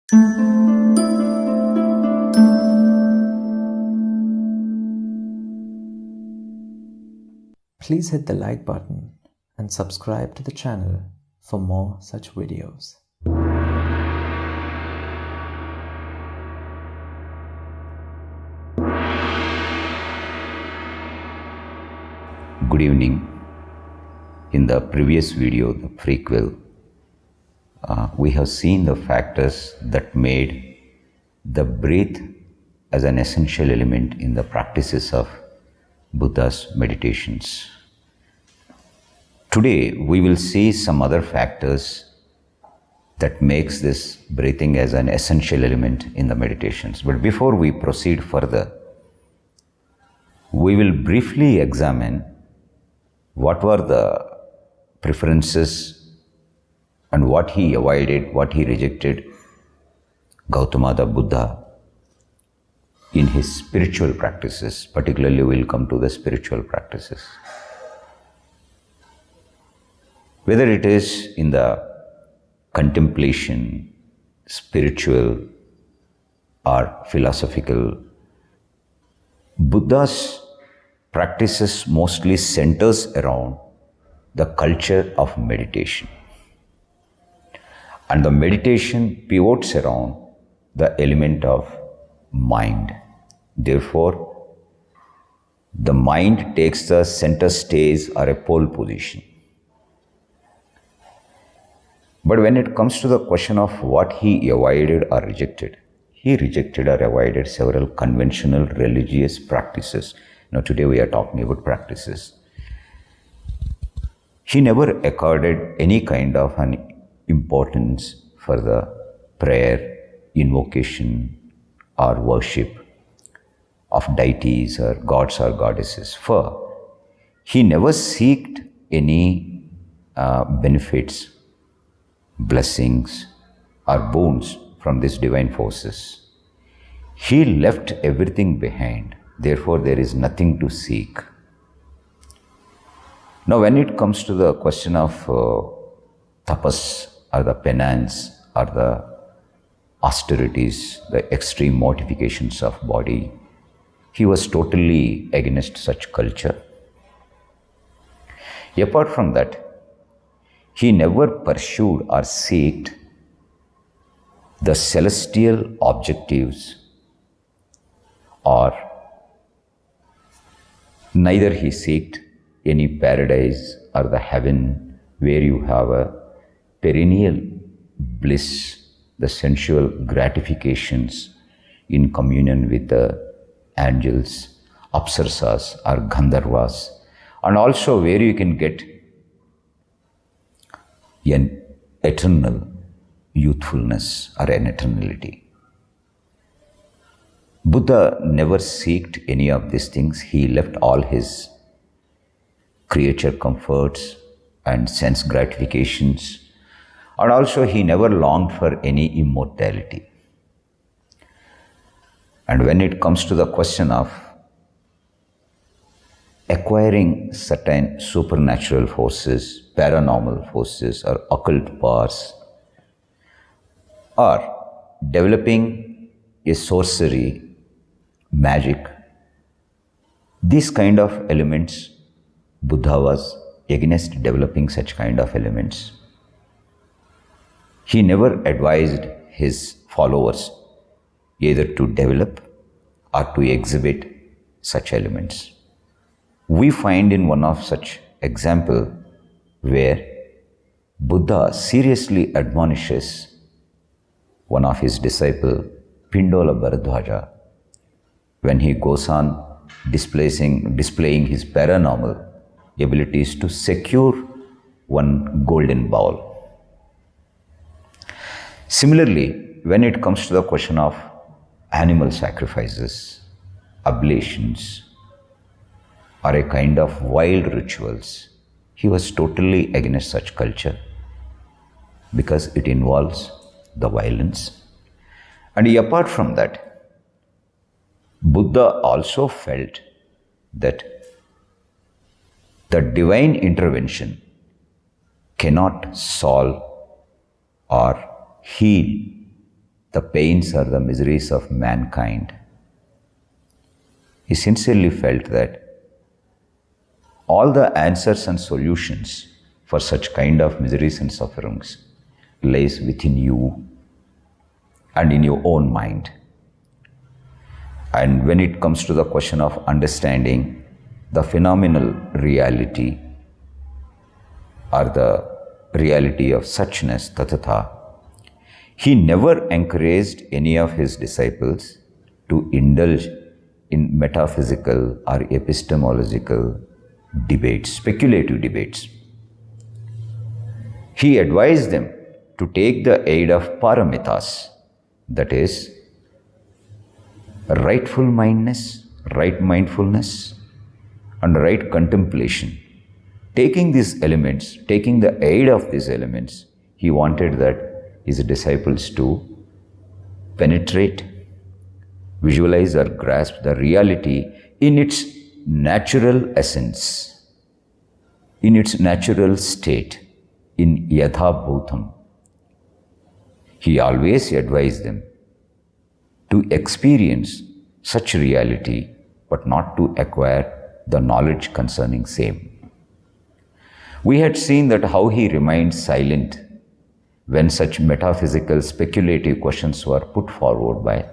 Please hit the like button and subscribe to the channel for more such videos. Good evening. In the previous video, the prequel, we have seen the factors that made the breath as an essential element in the practices of Buddha's meditations. Today, we will see some other factors that makes this breathing as an essential element in the meditations. But before we proceed further, we will briefly examine what were the preferences and what he avoided, what he rejected, Gautama the Buddha in his spiritual practices. Particularly, we will come to the spiritual practices. Whether it is in the contemplation, spiritual or philosophical, Buddha's practices mostly centers around the culture of meditation. And the meditation pivots around the element of mind. Therefore, the mind takes the center stage or a pole position. But when it comes to the question of what he avoided or rejected, he rejected or avoided several conventional religious practices. Now, today we are talking about practices. He never accorded any kind of an importance for the prayer, invocation, or worship of deities or gods or goddesses. For he never sought any benefits, blessings, or boons from these divine forces. He left everything behind. Therefore, there is nothing to seek. Now, when it comes to the question of tapas or the penance or the austerities, the extreme mortifications of body, he was totally against such culture. Apart from that, he never pursued or sought the celestial objectives, or neither he sought any paradise or the heaven where you have a perennial bliss, the sensual gratifications in communion with the angels, apsaras or gandharvas, and also where you can get an eternal youthfulness or an eternality. Buddha never sought any of these things. He left all his creature comforts and sense gratifications, and also he never longed for any immortality. And when it comes to the question of acquiring certain supernatural forces, paranormal forces, or occult powers, or developing a sorcery, magic, these kind of elements, Buddha was against developing such kind of elements. He never advised his followers either to develop or to exhibit such elements. We find in one of such example where Buddha seriously admonishes one of his disciple, Pindola Bharadwaja, when he goes on displaying his paranormal abilities to secure one golden bowl. Similarly, when it comes to the question of animal sacrifices, oblations, or a kind of wild rituals, he was totally against such culture because it involves the violence. And apart from that, Buddha also felt that the divine intervention cannot solve or heal the pains or the miseries of mankind, he sincerely felt that all the answers and solutions for such kind of miseries and sufferings lies within you and in your own mind. And when it comes to the question of understanding the phenomenal reality or the reality of suchness, tathatha, he never encouraged any of his disciples to indulge in metaphysical or epistemological debates, speculative debates. He advised them to take the aid of paramitas, that is, rightful mindness, right mindfulness, and right contemplation. Taking these elements, taking the aid of these elements, he wanted that his disciples to penetrate, visualize or grasp the reality in its natural essence, in its natural state, in yatha bhutam. He always advised them to experience such reality, but not to acquire the knowledge concerning same. We had seen that how he remained silent when such metaphysical speculative questions were put forward by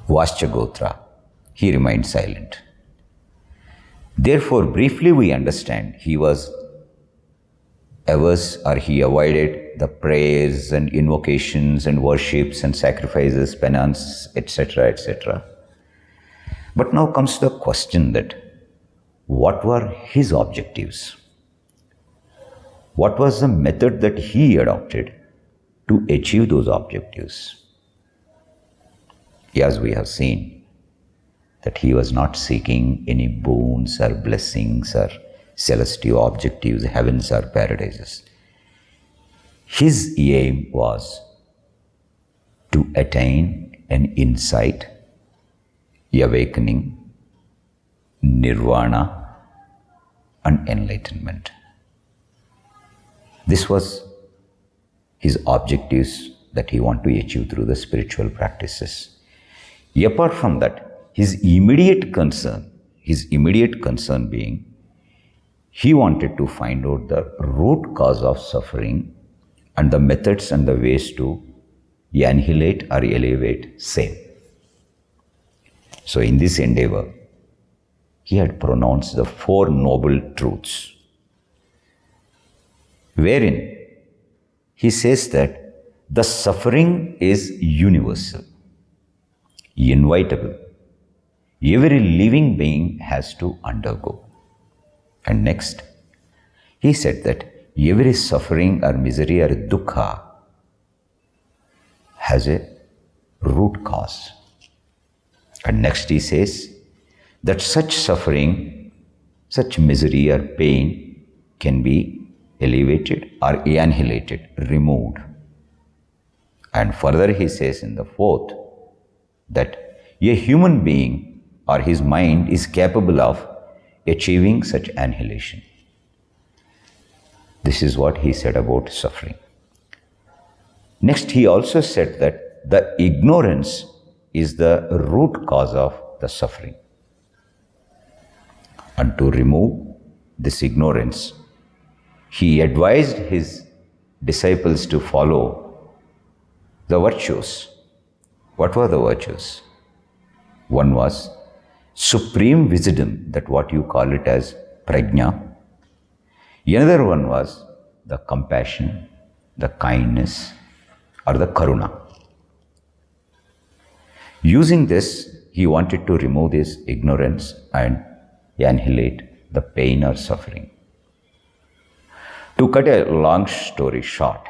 Vaschyagotra. He remained silent. Therefore, briefly we understand he was averse, or he avoided the prayers and invocations and worships and sacrifices, penance, etc., etc. But now comes the question that what were his objectives? What was the method that he adopted to achieve those objectives? As we have seen, that he was not seeking any boons or blessings or celestial objectives, heavens or paradises. His aim was to attain an insight, awakening, nirvana, and enlightenment. This was his objectives that he wanted to achieve through the spiritual practices. Apart from that, his immediate concern being, he wanted to find out the root cause of suffering and the methods and the ways to annihilate or elevate same. So in this endeavor, he had pronounced the Four Noble Truths, wherein he says that the suffering is universal, inevitable. Every living being has to undergo. And next, he said that every suffering or misery or dukkha has a root cause. And next he says that such suffering, such misery or pain can be elevated or annihilated, removed. And further he says in the fourth that a human being or his mind is capable of achieving such annihilation. This is what he said about suffering. Next, he also said that the ignorance is the root cause of the suffering. And to remove this ignorance, he advised his disciples to follow the virtues. What were the virtues? One was supreme wisdom, that what you call it as prajna. Another one was the compassion, the kindness, or the karuna. Using this, he wanted to remove this ignorance and annihilate the pain or suffering. To cut a long story short,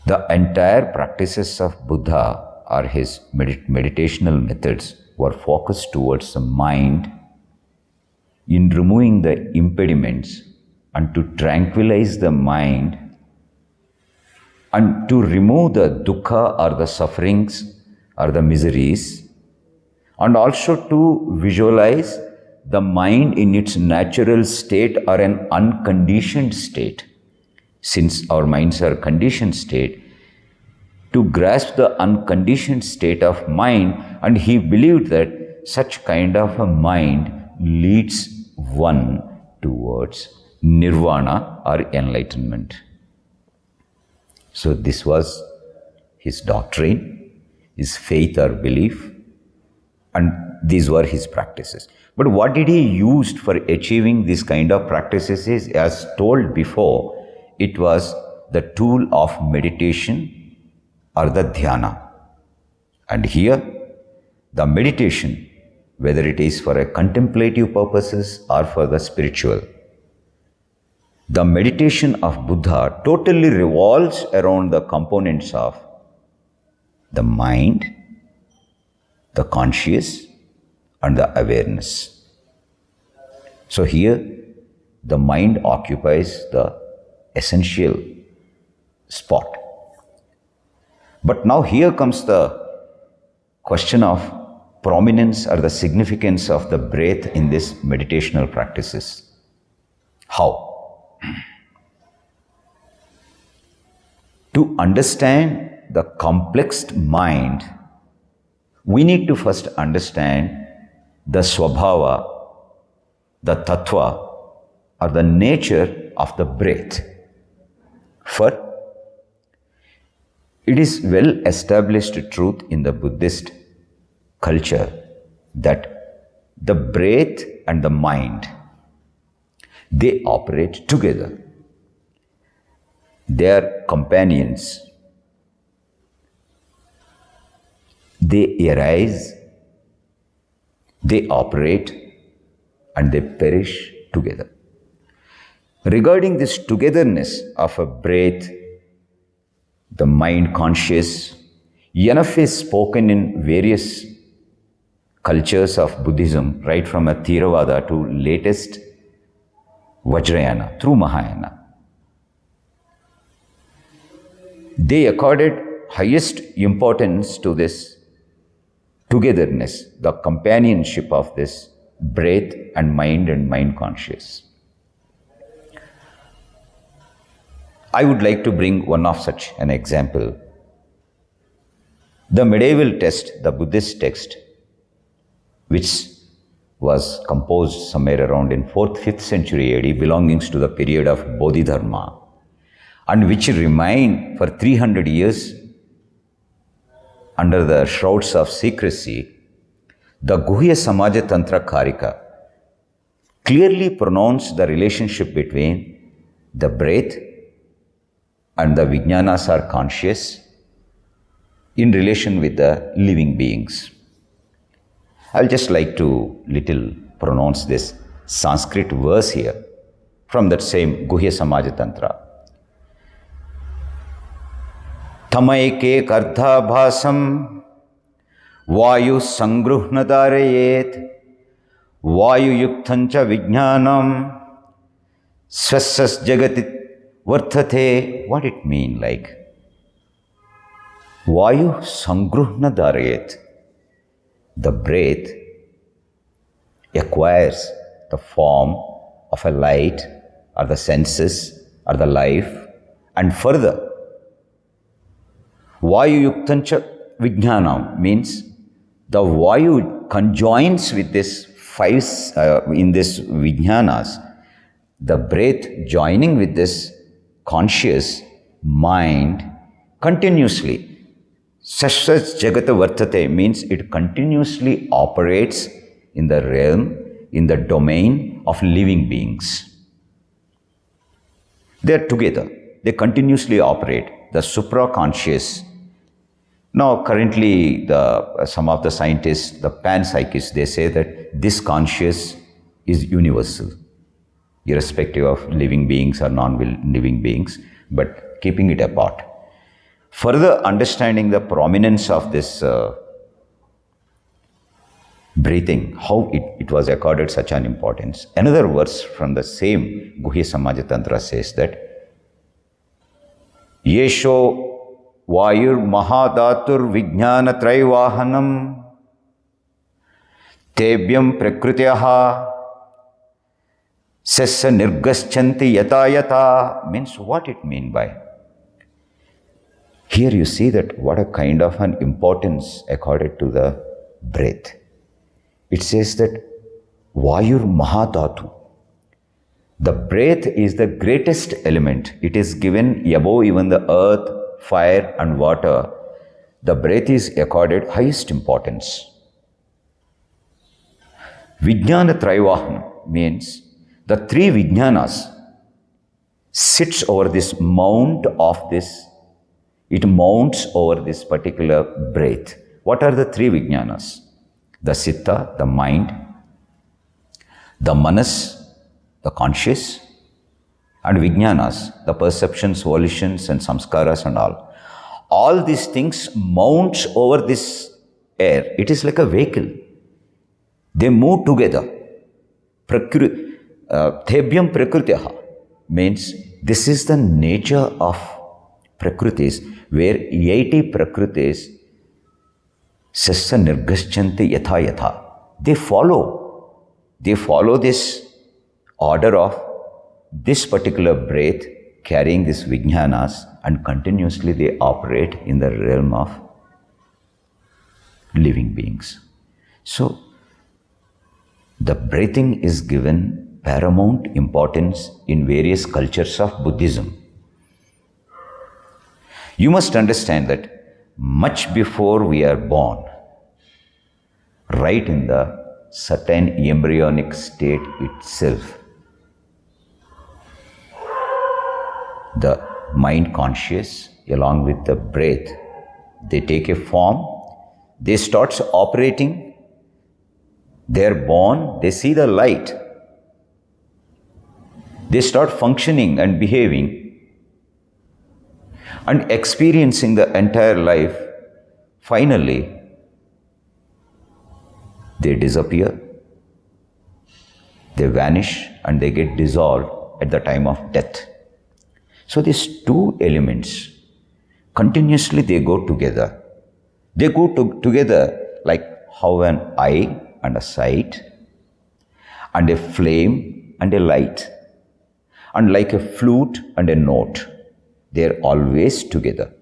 the entire practices of Buddha or his meditational methods were focused towards the mind in removing the impediments and to tranquilize the mind and to remove the dukkha or the sufferings or the miseries, and also to visualize the mind in its natural state or an unconditioned state. Since our minds are conditioned state, to grasp the unconditioned state of mind, and he believed that such kind of a mind leads one towards nirvana or enlightenment. So this was his doctrine, his faith or belief, and these were his practices. But what did he use for achieving this kind of practices is, as told before, it was the tool of meditation or the dhyana. And here, the meditation, whether it is for a contemplative purposes or for the spiritual, the meditation of Buddha totally revolves around the components of the mind, the conscious, and the awareness. So here, the mind occupies the essential spot. But now here comes the question of prominence or the significance of the breath in these meditational practices. How? To understand the complex mind, we need to first understand the swabhava, the tattva, or the nature of the breath. For it is well established truth in the Buddhist culture that the breath and the mind, they operate together. They are companions. They arise, they operate, and they perish together. Regarding this togetherness of a breath, the mind conscious, enough is spoken in various cultures of Buddhism, right from a Theravada to latest Vajrayana, through Mahayana. They accorded highest importance to this togetherness, the companionship of this breath and mind conscious. I would like to bring one of such an example. The medieval text, the Buddhist text, which was composed somewhere around in 4th, 5th century AD, belongs to the period of Bodhidharma, and which remained for 300 years under the shrouds of secrecy, the Guhya Samaja Tantra Karika clearly pronounced the relationship between the breath and the Vijnanas are conscious in relation with the living beings. I'll just like to little pronounce this Sanskrit verse here from that same Guhya Samaja Tantra. Tamaike kardhabhasam vayu sangruhnadharayet vayu yuktancha vijnanam svassas jagati varthate. What it mean like? Vayu sangruhnadharayet. The breath acquires the form of a light or the senses or the life, and further Vayu yuktancha vijnanam means the Vayu conjoins with this five, in this vijnanas, the breath joining with this conscious mind continuously. Sashas jagata vartate means it continuously operates in the realm, in the domain of living beings. They are together. They continuously operate. The supraconscious. Now, currently, some of the scientists, the panpsychists, they say that this conscious is universal, irrespective of living beings or non-living beings, but keeping it apart. Further understanding the prominence of this breathing, how it was accorded such an importance. Another verse from the same Guhya Samaja Tantra says that Yesho Vayur Mahadatur Vijnana Traivahanam Tebyam Prakrutyaha Sessa Nirgaschanti Yata Yata. Means what it mean by? Here you see that what a kind of an importance accorded to the breath. It says that Vayur Mahadhatu. The breath is the greatest element. It is given above even the earth, fire and water. The breath is accorded highest importance. Vijnana Traivahana means the three Vijnanas sits over this mount of this. It mounts over this particular breath. What are the three Vijnanas? The Citta, the mind, the Manas, the conscious, and Vijnanas, the perceptions, volitions and samskaras and all. All these things mounts over this air. It is like a vehicle. They move together. Thebhyam Prakrutyaha means this is the nature of Prakritis, where 80 Prakritis Sassa Nirgaschanti Yatha Yatha. They follow this order of this particular breath carrying these Vijnanas, and continuously they operate in the realm of living beings. So, the breathing is given paramount importance in various cultures of Buddhism. You must understand that much before we are born, right in the certain embryonic state itself, the mind conscious along with the breath, they take a form, they start operating, they're born, they see the light, they start functioning and behaving and experiencing the entire life. Finally, they disappear, they vanish and they get dissolved at the time of death. So these two elements, continuously they go together. They go together like how an eye and a sight, and a flame and a light, and like a flute and a note. They are always together.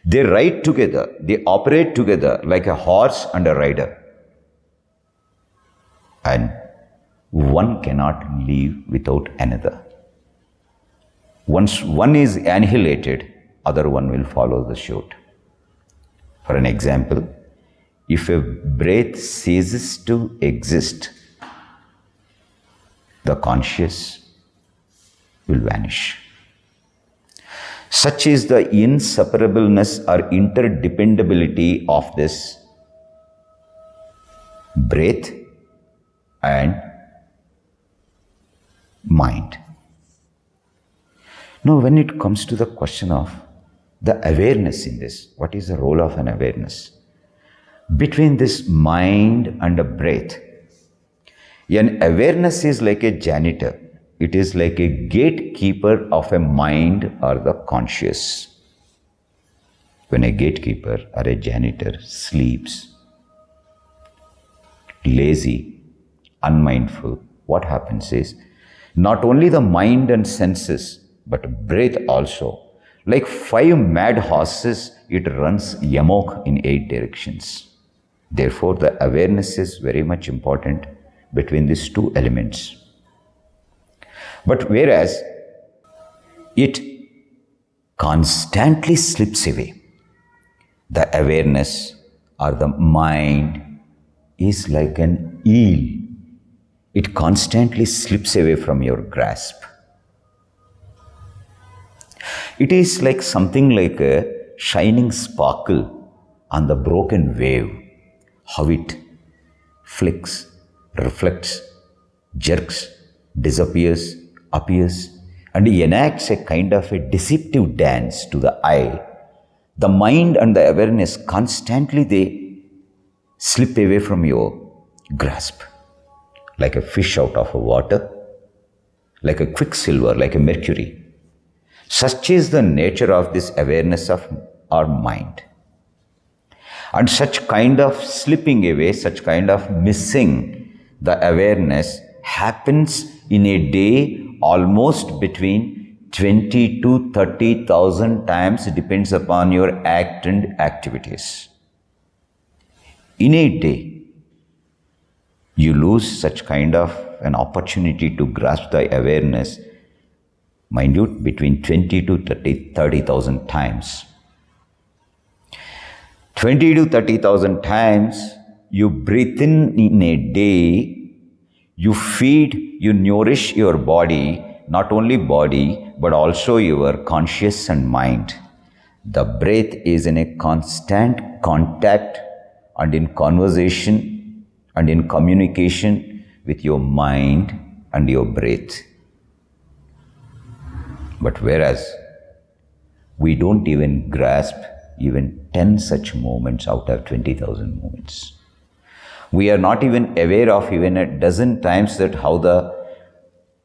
They ride together. They operate together like a horse and a rider. And one cannot live without another. Once one is annihilated, other one will follow the suit. For an example, if a breath ceases to exist, the conscious will vanish. Such is the inseparableness or interdependability of this breath and mind. Now, when it comes to the question of the awareness in this, what is the role of an awareness? Between this mind and a breath, an awareness is like a janitor. It is like a gatekeeper of a mind or the conscious. When a gatekeeper or a janitor sleeps, lazy, unmindful, what happens is, not only the mind and senses, but breath also. Like 5 mad horses, it runs yamok in 8 directions. Therefore, the awareness is very much important between these two elements. But whereas it constantly slips away, the awareness or the mind is like an eel. It constantly slips away from your grasp. It is like something like a shining sparkle on the broken wave, how it flicks, reflects, jerks, disappears, appears, and enacts a kind of a deceptive dance to the eye. The mind and the awareness constantly they slip away from your grasp, like a fish out of water, like a quicksilver, like a mercury. Such is the nature of this awareness of our mind. And such kind of slipping away, such kind of missing the awareness happens in a day almost between 20 to 30,000 times depends upon your act and activities. In a day, you lose such kind of an opportunity to grasp the awareness, mind you, between 20 to 30,000 times. 20 to 30,000 times you breathe in a day, you feed, you nourish your body, not only body, but also your conscious and mind. The breath is in a constant contact and in conversation and in communication with your mind and your breath. But whereas we don't even grasp even 10 such moments out of 20,000 moments. We are not even aware of even a dozen times that how the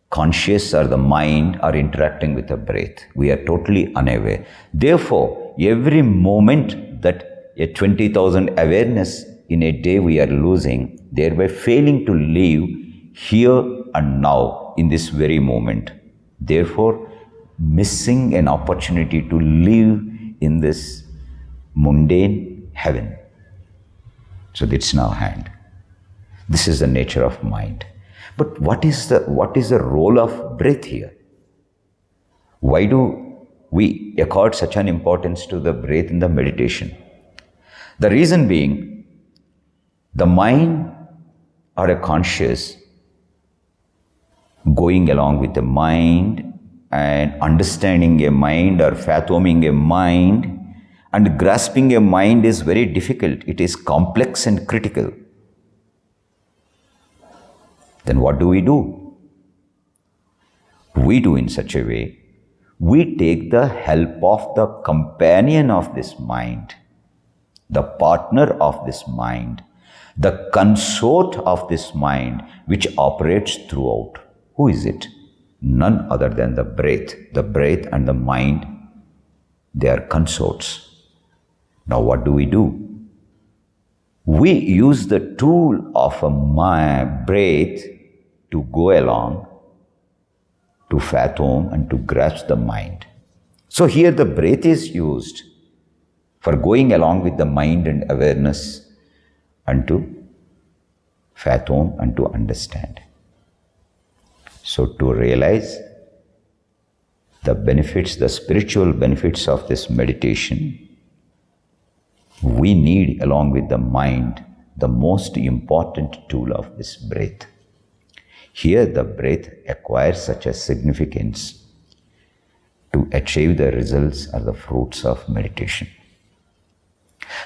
conscious or the mind are interacting with the breath. We are totally unaware. Therefore, every moment that a 20,000 awareness in a day we are losing, thereby failing to live here and now in this very moment. Therefore, missing an opportunity to live in this mundane heaven. So that's in our hand. This is the nature of mind. But what is the role of breath here? Why do we accord such an importance to the breath in the meditation? The reason being, the mind or a conscious going along with the mind and understanding a mind or fathoming a mind and grasping a mind is very difficult. It is complex and critical. Then what do? We do in such a way, we take the help of the companion of this mind, the partner of this mind, the consort of this mind which operates throughout. Who is it? None other than the breath. The breath and the mind, they are consorts. Now what do? We use the tool of a breath to go along, to fathom and to grasp the mind. So here the breath is used for going along with the mind and awareness and to fathom and to understand. So to realize the benefits, the spiritual benefits of this meditation, we need, along with the mind, the most important tool of this breath. Here the breath acquires such a significance to achieve the results or the fruits of meditation.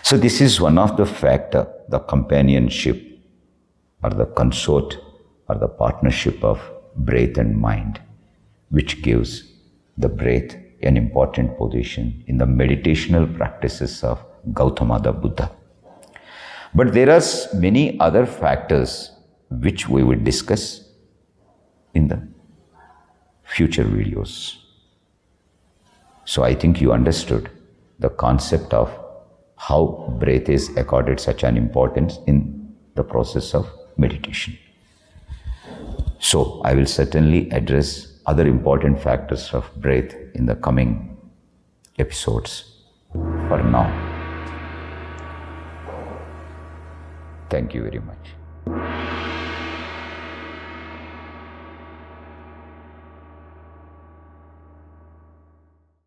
So this is one of the factor, the companionship or the consort or the partnership of breath and mind, which gives the breath an important position in the meditational practices of Gautama the Buddha. But there are many other factors which we will discuss in the future videos. So I think you understood the concept of how breath is accorded such an importance in the process of meditation. So I will certainly address other important factors of breath in the coming episodes. For now, thank you very much.